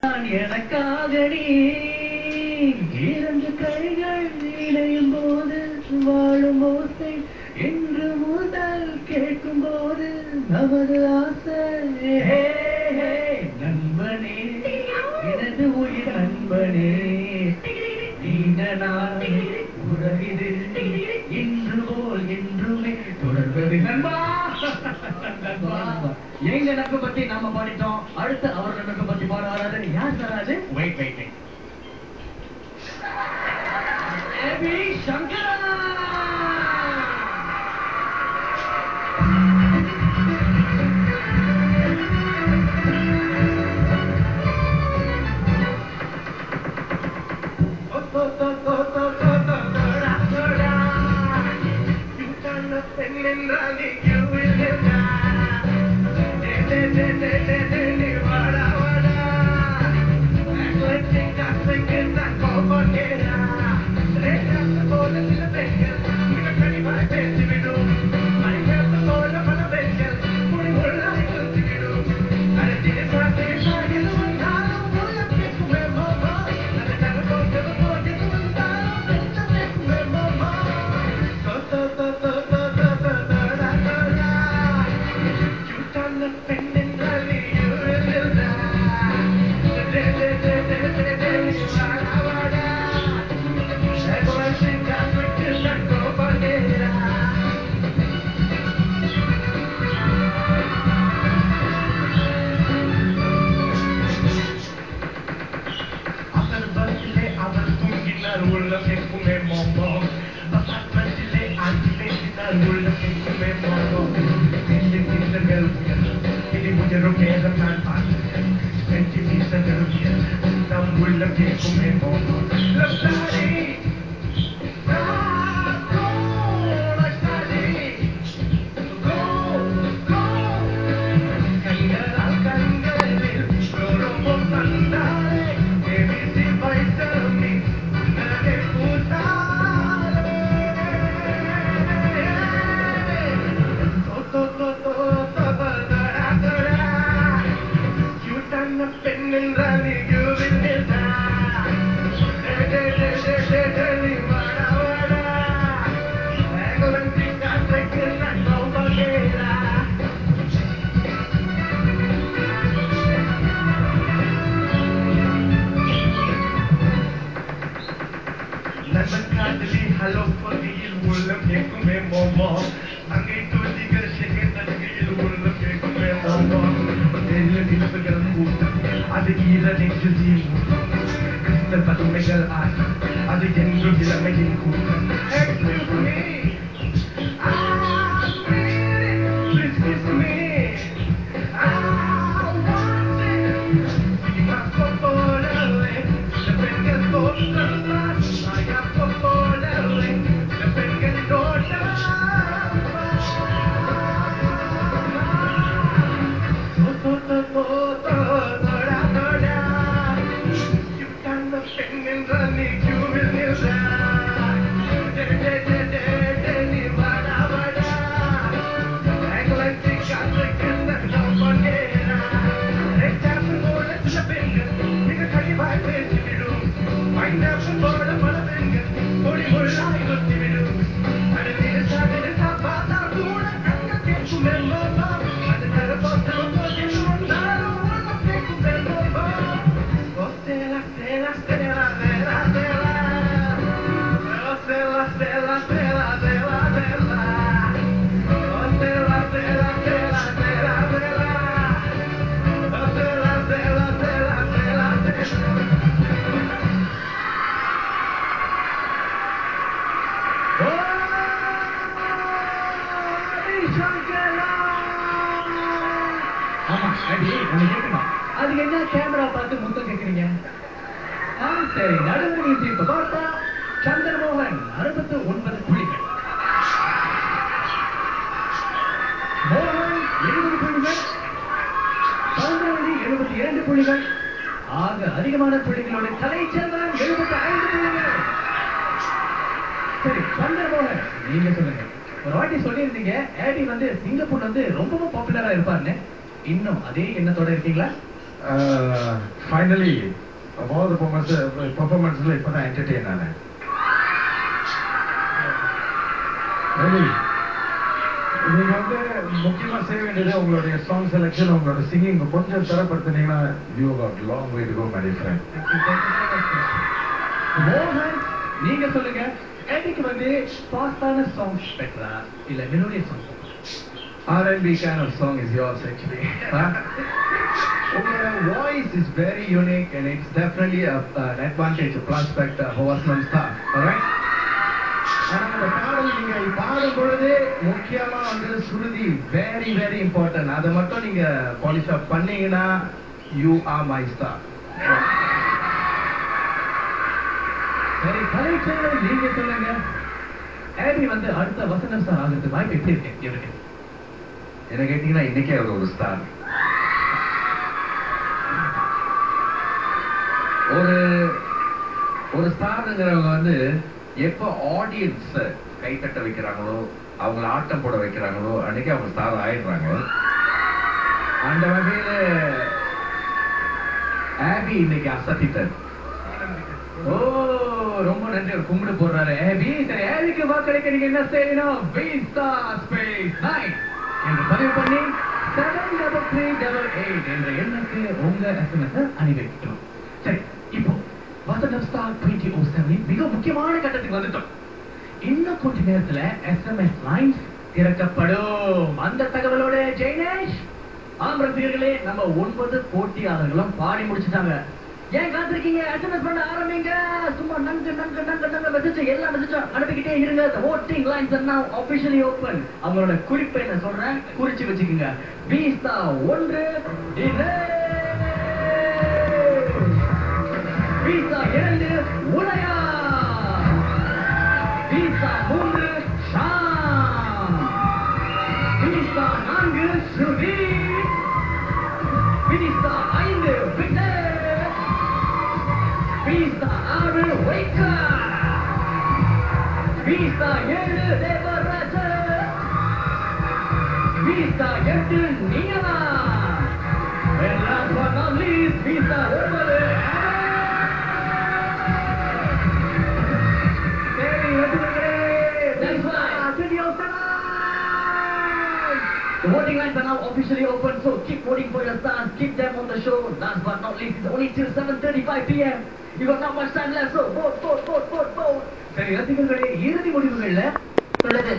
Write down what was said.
எனக்காக நீ இரண்டு கைகள் இணையும் போது வாழும் ஓசை என்று முதல் கேட்கும் போது நமது ஆசை நண்பனே எனது உயிர் நண்பனே நீண்ட நாள் உறவிது இன்று போல் என்றுமே தொடர்வது நண்பா. எங்க நட்பு பத்தி நாம பாடிட்டோம். அடுத்து அவரோட நட்பு பத்தி பாட வராது. யார் தராது? Wait wait wait. AB Shankara. அதுக்கு என்ன கேமரா பார்த்து முத்தம் கேட்கிறீங்க? சரி, நடுவணி தீர்ப்பு பார்த்தா சந்திரமோகன் 69 புள்ளிகள், மோகன் 70 புள்ளிகள், சௌந்தரவதி 72 புள்ளிகள். ஆக அதிகமான புள்ளிகளோட தலைச்செல்வன் 75 புள்ளிகள். சரி சந்திரமோகன், நீங்க சொல்லுங்க. ஒரு வாட்டி சொல்லியிருந்தீங்க ஏடி சிங்கப்பூர் ரொம்பவும் பாப்புலரா இருப்பாருன்னு. இன்னும் அதே எண்ணத்தோட இருக்கீங்களா? Finally, of all the performances, இப்பதான் entertain ஆனேன். Really, நீங்க முக்கியமா செய்ய வேண்டியது உங்களுடைய சாங் செலக்ஷன், உங்களோட சிங்கிங் கொஞ்சம் தரப்படுத்தினீங்கன்னா you got long way to go, my dear friend. மோகன், நீங்க சொல்லுங்க, எதுக்கு ஃபாஸ்டான சாங்ஸ் பெட்டரா இல்ல melodious songs? R&B kind of song is yours actually. Your voice is very unique and it's definitely an advantage, a plus factor for Vasanam Star. Alright? ஆனா அந்த பாடல் நீங்க பாடும் பொழுது முக்கியமா சுருதி very very important. அதை மட்டும் நீங்க பாலிஷ் அப் பண்ணீங்கன்னா you are my star. சரி, கலைச்சேவை நீங்க சொல்லுங்க, ஆபி அடுத்த வசனம் ஸ்டார் ஆகிறதுக்கு வாய்ப்பு எப்படி இருக்கு இவருக்கு? என்ன கேட்டீங்கன்னா இன்னைக்கே அவர் ஒரு ஸ்டார். ஒரு ஸ்டாருங்கிறவங்க எப்ப ஆடியன்ஸ் கைத்தட்ட வைக்கிறாங்களோ, அவங்கள ஆட்டம் போட வைக்கிறாங்களோ, அன்னைக்கு அவங்க ஸ்டார் ஆயிடுறாங்க. அந்த வகையில ஆபி இன்னைக்கு அசத்திட்டார். ஓ, ரொம்ப நன்றி. ஒரு கும்பிடு போடுறாரு ஆபி. சரி, ஆபிக்கு வாக்களிக்க நீங்க என்ன செய்யணும்? V*Space9 என்று பதிவு பண்ணி 73388 என்ற எண்ணுக்கு உங்க SMS அனுப்பிவிட்டோம். சரி, இப்போ வசனம் ஸ்டார் 2007 மிக முக்கியமான கட்டத்துக்கு வந்துட்டோம். இன்னும் கொஞ்ச நேரத்துல SMS லைன்ஸ் திறக்கப்படும். அந்த தகவலோட ஜெயனேஷ், ஆம் ரசிகர்களே, நம்ம 9 போட்டியாளர்களும் பாடி முடிச்சுட்டாங்க. ஏன் காத்திருக்கீங்க? SMS பண்ண ஆரம்பிங்க. சும்மா நங்கு மெசேஜ், எல்லா மெசேஜும் அனுப்பிக்கிட்டே இருங்க. The voting lines are now officially open. அவங்களோட குறிப்பை என்ன சொல்றேன், குறிச்சு வச்சுக்கோங்க. V*1 V*2 உலயா, V*3 Sham, V*4 Shruti, V*5 Victor, V*6 வைக்கா, V*7 Devarajan, V*8 Neela, and last but not least V*9. The voting lines are now officially open, so keep voting for your stars, keep them on the show. Last but not least, it's only till 7:35 p.m. You got not much time left, so vote. சரி, ரசிகர்களே, இறுதி முடிவுகள்ல உள்ளது.